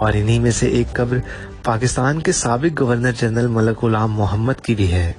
और इन्हीं में से एक कब्र पाकिस्तान के साबिक गवर्नर जनरल मलक गुलाम मोहम्मद की भी है।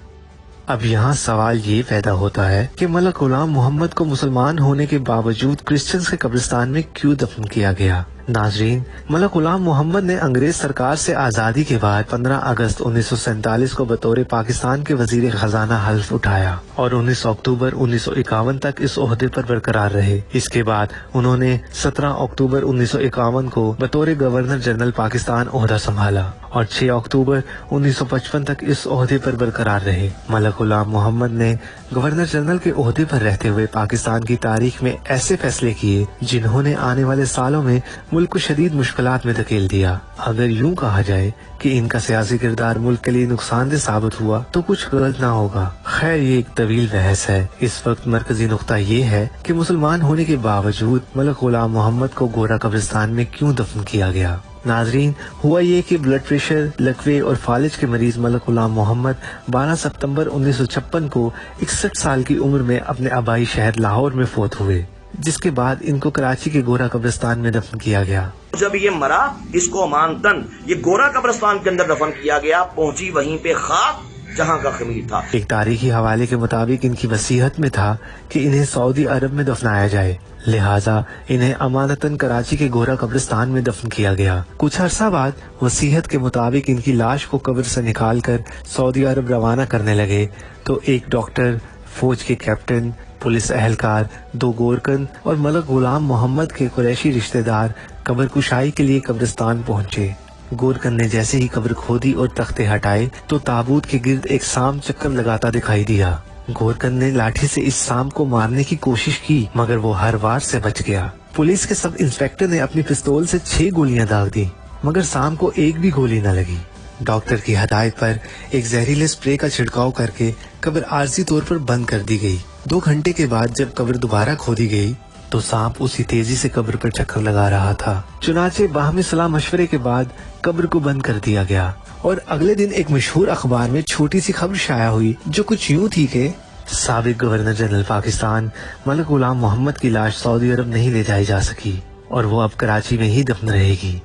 अब यहाँ सवाल ये पैदा होता है कि मलक गुलाम मोहम्मद को मुसलमान होने के बावजूद क्रिश्चियंस के कब्रिस्तान में क्यों दफन किया गया। नाजरीन, मलक गुलाम मोहम्मद ने अंग्रेज सरकार से आज़ादी के बाद 15 अगस्त 1947 को बतौर पाकिस्तान के वजीर खजाना हल्फ उठाया और 19 अक्टूबर 1951 तक इस ओहदे पर बरकरार रहे। इसके बाद उन्होंने 17 अक्टूबर 1951 को बतौर गवर्नर जनरल पाकिस्तान ओहदा संभाला और 6 अक्टूबर 1955 तक इस ओहदे पर बरकरार रहे। मलक गुलाम मोहम्मद ने गवर्नर जनरल के ओहदे पर रहते हुए पाकिस्तान की तारीख में ऐसे फैसले किए जिन्होंने आने वाले सालों में मुल्क को शदीद मुश्किलात में धकेल दिया। अगर यूं कहा जाए कि इनका सियासी किरदार मुल्क के लिए नुकसानदेह साबित हुआ तो कुछ गलत ना होगा। खैर, ये एक तवील बहस है। इस वक्त मरकजी नुक्ता ये है कि मुसलमान होने के बावजूद मलक गुलाम मोहम्मद को गोरा कब्रिस्तान में क्यों दफन किया गया। नाजरीन, हुआ ये कि ब्लड प्रेशर, लकवे और फालिज के मरीज मलक गुलाम मोहम्मद 12 सितंबर 1956 को 61 साल की उम्र में अपने आबाई शहर लाहौर में फौत हुए, जिसके बाद इनको कराची के गोरा कब्रिस्तान में दफन किया गया। जब ये मरा, इसको अमानतन ये गोरा कब्रिस्तान के अंदर दफन किया गया। पहुंची वहीं पे खाक जहां का खमीर था। एक तारीखी हवाले के मुताबिक इनकी वसीयत में था कि इन्हें सऊदी अरब में दफनाया जाए, लिहाजा इन्हें अमानतन कराची के गोरा कब्रिस्तान में दफन किया गया। कुछ अरसा बाद वसीयत के मुताबिक इनकी लाश को कब्र से निकालकर सऊदी अरब रवाना करने लगे तो एक डॉक्टर, फौज के कैप्टन, पुलिस एहलकार, 2 गोरकन और मलक गुलाम मोहम्मद के कुरैशी रिश्तेदार कब्र कुशाई के लिए कब्रिस्तान पहुंचे। गोरकन ने जैसे ही कब्र खोदी और तख्ते हटाए तो ताबूत के गिर्द एक सांप चक्कर लगाता दिखाई दिया। गोरकन ने लाठी से इस सांप को मारने की कोशिश की मगर वो हर वार से बच गया। पुलिस के सब इंस्पेक्टर ने अपनी पिस्तौल से 6 गोलियां दाग दी मगर सांप को एक भी गोली न लगी। डॉक्टर की हदायत पर एक जहरीले स्प्रे का छिड़काव करके कब्र आर्जी तौर पर बंद कर दी गई। 2 घंटे के बाद जब कब्र दोबारा खोदी गई तो सांप उसी तेजी से कब्र पर चक्कर लगा रहा था। चुनाचे बाहमी सलाह मशवरे के बाद कब्र को बंद कर दिया गया और अगले दिन एक मशहूर अखबार में छोटी सी खबर शाया हुई जो कुछ यूं थी कि साबिक गवर्नर जनरल पाकिस्तान मलक गुलाम मोहम्मद की लाश सऊदी अरब नहीं ले जाई जा सकी और वो अब कराची में ही दफन रहेगी।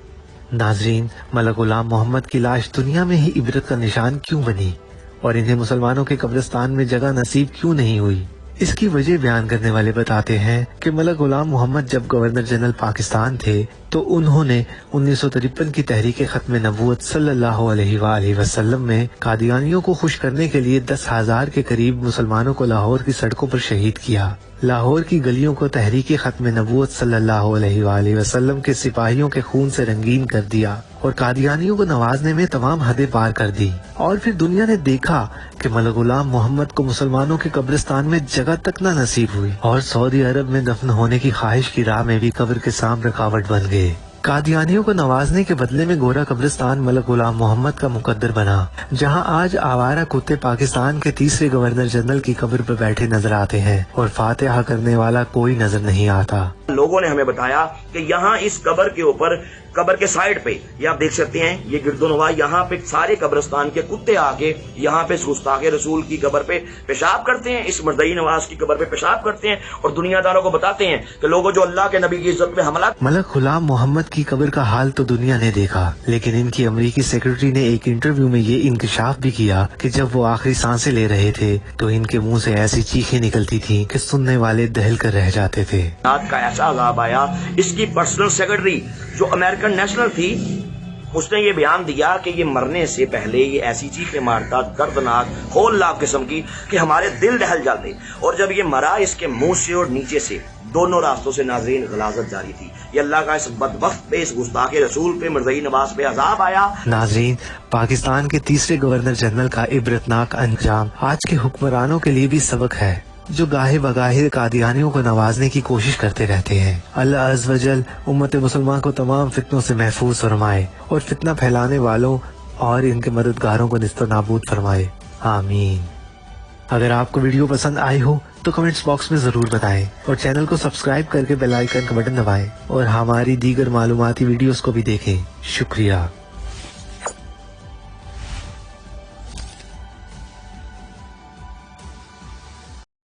नाजरीन, मलक गुलाम मोहम्मद की लाश दुनिया में ही इबरत का निशान क्यों बनी और इन्हें मुसलमानों के कब्रिस्तान में जगह नसीब क्यों नहीं हुई। इसकी वजह बयान करने वाले बताते हैं कि मलक गुलाम मोहम्मद जब गवर्नर जनरल पाकिस्तान थे तो उन्होंने 1953 की तहरीक खत्म नबूवत सल्लल्लाहु अलैहि वसल्लम में कादियानियों को खुश करने के लिए 10,000 के करीब मुसलमानों को लाहौर की सड़कों पर शहीद किया। लाहौर की गलियों को तहरीक खत्म नबूवत सल्लल्लाहु अलैहि वसल्लम के सिपाहियों के खून से रंगीन कर दिया और कादियानियों को नवाजने में तमाम हदें पार कर दी। और फिर दुनिया ने देखा कि मलक गुलाम मोहम्मद को मुसलमानों के कब्रिस्तान में जगह तक न नसीब हुई और सऊदी अरब में दफन होने की ख्वाहिश की राह में भी कब्र के सामने रुकावट बन गए। कादियानियों को नवाजने के बदले में गोरा कब्रिस्तान मलक गुलाम मोहम्मद का मुकद्दर बना, जहां आज आवारा कुत्ते पाकिस्तान के तीसरे गवर्नर जनरल की कब्र पर बैठे नजर आते हैं और फातिहा करने वाला कोई नजर नहीं आता। लोगों ने हमें बताया कि यहाँ इस कब्र के ऊपर, कब्र के साइड पे, ये आप देख सकते हैं, ये गिरदोनवा, यहाँ पे सारे कब्रिस्तान के कुत्ते आके यहाँ पे गुस्ताखे रसूल की कब्र पे पेशाब करते हैं, इस मर्दई नवाज की कब्र पे पेशाब करते हैं और दुनियादारों को बताते हैं कि लोगों जो अल्लाह के नबी की इज्जत में हमला। मलक गुलाम मोहम्मद की कब्र का हाल तो दुनिया ने देखा, लेकिन इनकी अमरीकी सेक्रेटरी ने एक इंटरव्यू में ये इंकशाफ भी किया कि जब वो आखिरी सांसें ले रहे थे तो इनके मुंह से ऐसी चीखें निकलती थी कि सुनने वाले दहल कर रह जाते थे। रात का ऐसा अज़ाब आया। इसकी पर्सनल सेक्रेटरी जो अमेरिकन नेशनल थी, उसने ये बयान दिया कि ये मरने से पहले ये ऐसी चीखें मारता, दर्दनाक, होलनाक किस्म की, कि हमारे दिल दहल जाते। और जब ये मरा, इसके मुंह से और नीचे से दोनों रास्तों से नाजरीन गलाजत जारी थी। ये अल्लाह का इस बदबख्त पे, इस गुस्ताखे रसूल पे, मर्दई नवाज पे अजाब आया। नाजरीन, पाकिस्तान के तीसरे गवर्नर जनरल का इबरतनाक अंजाम आज के हुक्मरानों के लिए भी सबक है, जो गाहे बगाहे कादियानियों को नवाजने की कोशिश करते रहते हैं। अल्लाह अज़्ज़ वजल उम्मत मुसलमान को तमाम फितनों से महफूज फरमाए और फितना फैलाने वालों और इनके मददगारों को निस्त नाबूद फरमाए, आमीन। अगर आपको वीडियो पसंद आई हो तो कमेंट्स बॉक्स में जरूर बताएं और चैनल को सब्सक्राइब करके बेल आइकन का बटन दबाएं और हमारी दीगर मालूमाती वीडियोस को भी देखें। शुक्रिया।